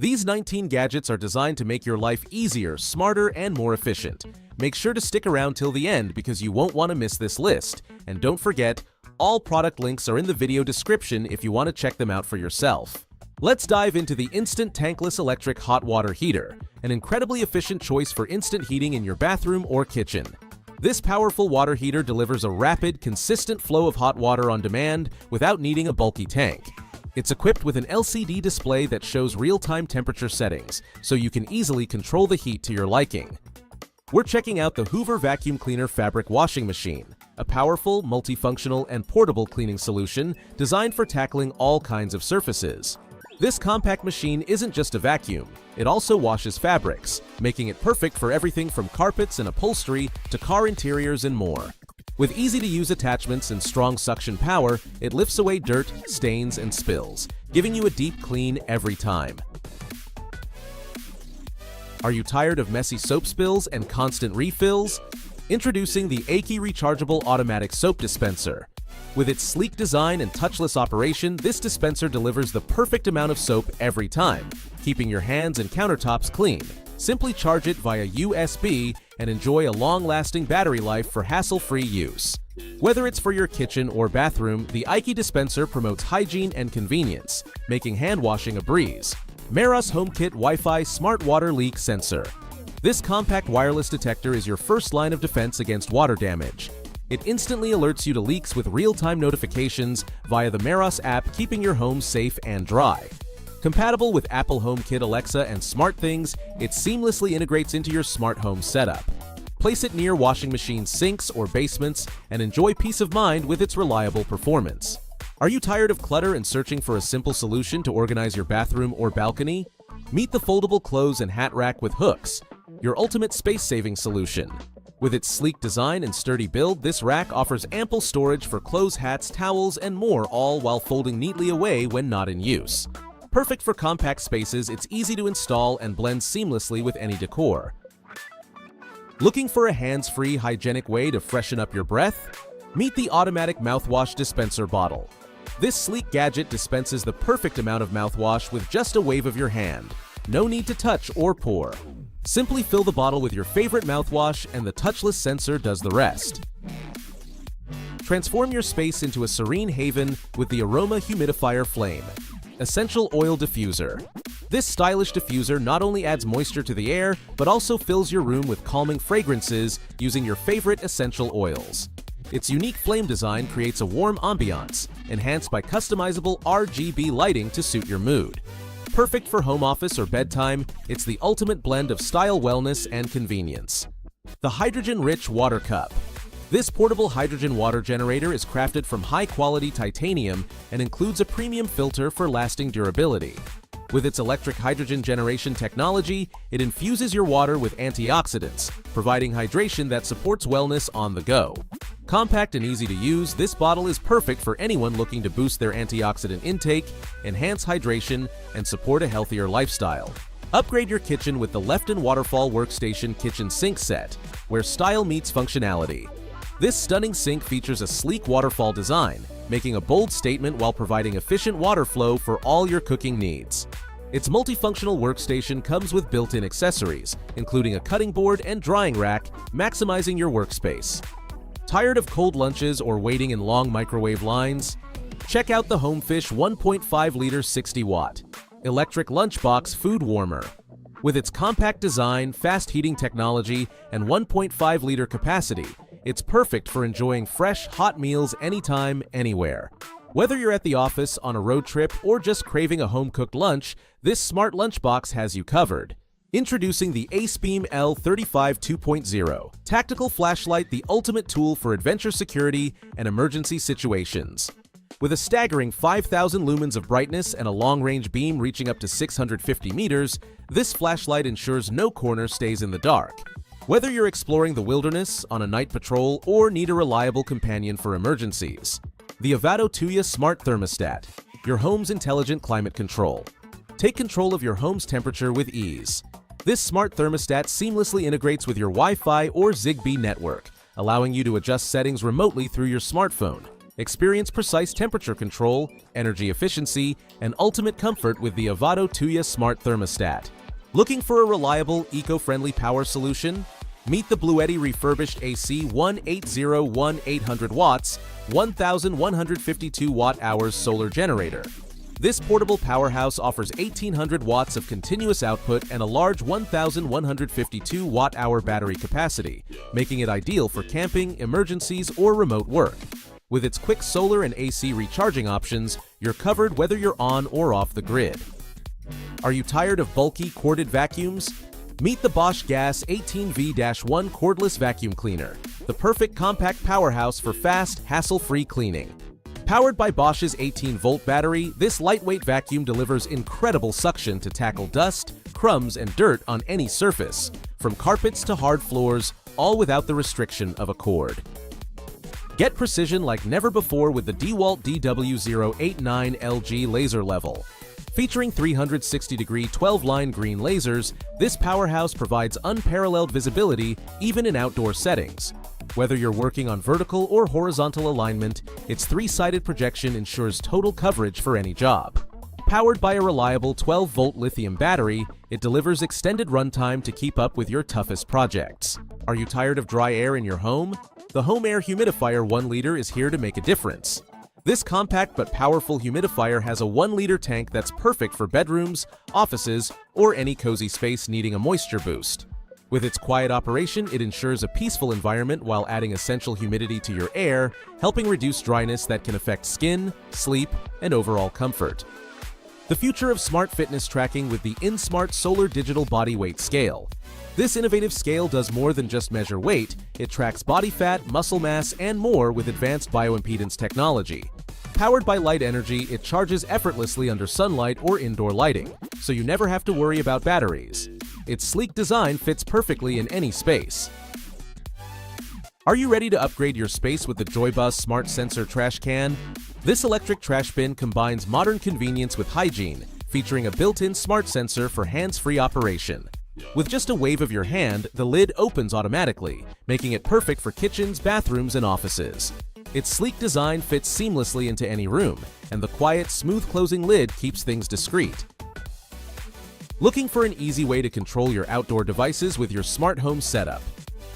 These 19 gadgets are designed to make your life easier, smarter, and more efficient. Make sure to stick around till the end because you won't want to miss this list. And don't forget, all product links are in the video description if you want to check them out for yourself. Let's dive into the Instant Tankless Electric Hot Water Heater, an incredibly efficient choice for instant heating in your bathroom or kitchen. This powerful water heater delivers a rapid, consistent flow of hot water on demand without needing a bulky tank. It's equipped with an LCD display that shows real-time temperature settings, so you can easily control the heat to your liking. We're checking out the Hoover Vacuum Cleaner Fabric Washing Machine, a powerful, multifunctional, and portable cleaning solution designed for tackling all kinds of surfaces. This compact machine isn't just a vacuum, it also washes fabrics, making it perfect for everything from carpets and upholstery to car interiors and more. With easy-to-use attachments and strong suction power, it lifts away dirt, stains, and spills, giving you a deep clean every time. Are you tired of messy soap spills and constant refills? Introducing the AIKE Rechargeable Automatic Soap Dispenser. With its sleek design and touchless operation, this dispenser delivers the perfect amount of soap every time, keeping your hands and countertops clean. Simply charge it via USB and enjoy a long-lasting battery life for hassle-free use. Whether it's for your kitchen or bathroom, the AIKE dispenser promotes hygiene and convenience, making hand washing a breeze. Meross HomeKit Wi-Fi Smart Water Leak Sensor. This compact wireless detector is your first line of defense against water damage. It instantly alerts you to leaks with real-time notifications via the Meross app, keeping your home safe and dry. Compatible with Apple HomeKit, Alexa, and SmartThings, it seamlessly integrates into your smart home setup. Place it near washing machine sinks or basements and enjoy peace of mind with its reliable performance. Are you tired of clutter and searching for a simple solution to organize your bathroom or balcony? Meet the foldable clothes and hat rack with hooks, your ultimate space-saving solution. With its sleek design and sturdy build, this rack offers ample storage for clothes, hats, towels, and more, all while folding neatly away when not in use. Perfect for compact spaces, it's easy to install and blends seamlessly with any decor. Looking for a hands-free, hygienic way to freshen up your breath? Meet the automatic mouthwash dispenser bottle. This sleek gadget dispenses the perfect amount of mouthwash with just a wave of your hand. No need to touch or pour. Simply fill the bottle with your favorite mouthwash and the touchless sensor does the rest. Transform your space into a serene haven with the Aroma Humidifier Flame. Essential Oil Diffuser. This stylish diffuser not only adds moisture to the air, but also fills your room with calming fragrances using your favorite essential oils. Its unique flame design creates a warm ambiance, enhanced by customizable RGB lighting to suit your mood. Perfect for home office or bedtime, it's the ultimate blend of style, wellness, and convenience. The Hydrogen-Rich Water Cup. This portable hydrogen water generator is crafted from high-quality titanium and includes a premium filter for lasting durability. With its electric hydrogen generation technology, it infuses your water with antioxidants, providing hydration that supports wellness on the go. Compact and easy to use, this bottle is perfect for anyone looking to boost their antioxidant intake, enhance hydration, and support a healthier lifestyle. Upgrade your kitchen with the Lefton Waterfall Workstation Kitchen Sink Set, where style meets functionality. This stunning sink features a sleek waterfall design, making a bold statement while providing efficient water flow for all your cooking needs. Its multifunctional workstation comes with built-in accessories, including a cutting board and drying rack, maximizing your workspace. Tired of cold lunches or waiting in long microwave lines? Check out the HOMEFISH 1.5-liter 60-watt electric lunchbox food warmer. With its compact design, fast heating technology, and 1.5-liter capacity, it's perfect for enjoying fresh, hot meals anytime, anywhere. Whether you're at the office, on a road trip, or just craving a home-cooked lunch, this smart lunchbox has you covered. Introducing the ACEBEAM L35 2.0 Tactical Flashlight, the ultimate tool for adventure security and emergency situations. With a staggering 5,000 lumens of brightness and a long-range beam reaching up to 650 meters, this flashlight ensures no corner stays in the dark. Whether you're exploring the wilderness, on a night patrol, or need a reliable companion for emergencies. The AVATTO Smart Thermostat, your home's intelligent climate control. Take control of your home's temperature with ease. This smart thermostat seamlessly integrates with your Wi-Fi or Zigbee network, allowing you to adjust settings remotely through your smartphone. Experience precise temperature control, energy efficiency, and ultimate comfort with the AVATTO Tuya Smart Thermostat. Looking for a reliable, eco-friendly power solution? Meet the Bluetti refurbished AC 1801 watts, 1,152 watt-hours solar generator. This portable powerhouse offers 1,800 watts of continuous output and a large 1,152 watt-hour battery capacity, making it ideal for camping, emergencies, or remote work. With its quick solar and AC recharging options, you're covered whether you're on or off the grid. Are you tired of bulky, corded vacuums? Meet the Bosch Gas 18V-1 cordless vacuum cleaner, the perfect compact powerhouse for fast, hassle-free cleaning. Powered by Bosch's 18-volt battery, this lightweight vacuum delivers incredible suction to tackle dust, crumbs, and dirt on any surface, from carpets to hard floors, all without the restriction of a cord. Get precision like never before with the DeWalt DW089 LG laser level. Featuring 360-degree 12-line green lasers, this powerhouse provides unparalleled visibility even in outdoor settings. Whether you're working on vertical or horizontal alignment, its three-sided projection ensures total coverage for any job. Powered by a reliable 12-volt lithium battery, it delivers extended runtime to keep up with your toughest projects. Are you tired of dry air in your home? The Home Air Humidifier 1 liter is here to make a difference. This compact but powerful humidifier has a 1-liter tank that's perfect for bedrooms, offices, or any cozy space needing a moisture boost. With its quiet operation, it ensures a peaceful environment while adding essential humidity to your air, helping reduce dryness that can affect skin, sleep, and overall comfort. The future of smart fitness tracking with the InSmart Solar Digital Body Weight Scale. This innovative scale does more than just measure weight, it tracks body fat, muscle mass, and more with advanced bioimpedance technology. Powered by light energy, it charges effortlessly under sunlight or indoor lighting, so you never have to worry about batteries. Its sleek design fits perfectly in any space. Are you ready to upgrade your space with the Joybus Smart Sensor Trash Can? This electric trash bin combines modern convenience with hygiene, featuring a built-in smart sensor for hands-free operation. With just a wave of your hand, the lid opens automatically, making it perfect for kitchens, bathrooms, and offices. Its sleek design fits seamlessly into any room, and the quiet, smooth-closing lid keeps things discreet. Looking for an easy way to control your outdoor devices with your smart home setup?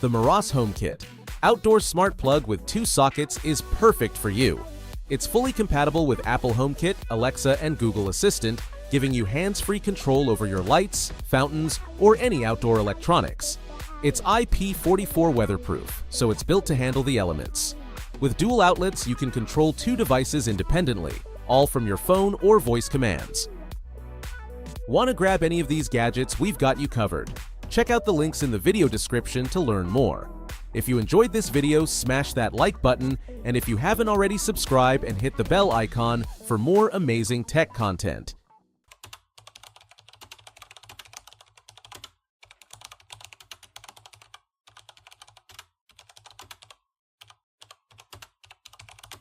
The Meross Home Kit, outdoor smart plug with 2 sockets, is perfect for you. It's fully compatible with Apple HomeKit, Alexa, and Google Assistant, giving you hands-free control over your lights, fountains, or any outdoor electronics. It's IP44 weatherproof, so it's built to handle the elements. With dual outlets, you can control 2 devices independently, all from your phone or voice commands. Want to grab any of these gadgets? We've got you covered. Check out the links in the video description to learn more. If you enjoyed this video, smash that like button, and if you haven't already, subscribe and hit the bell icon for more amazing tech content.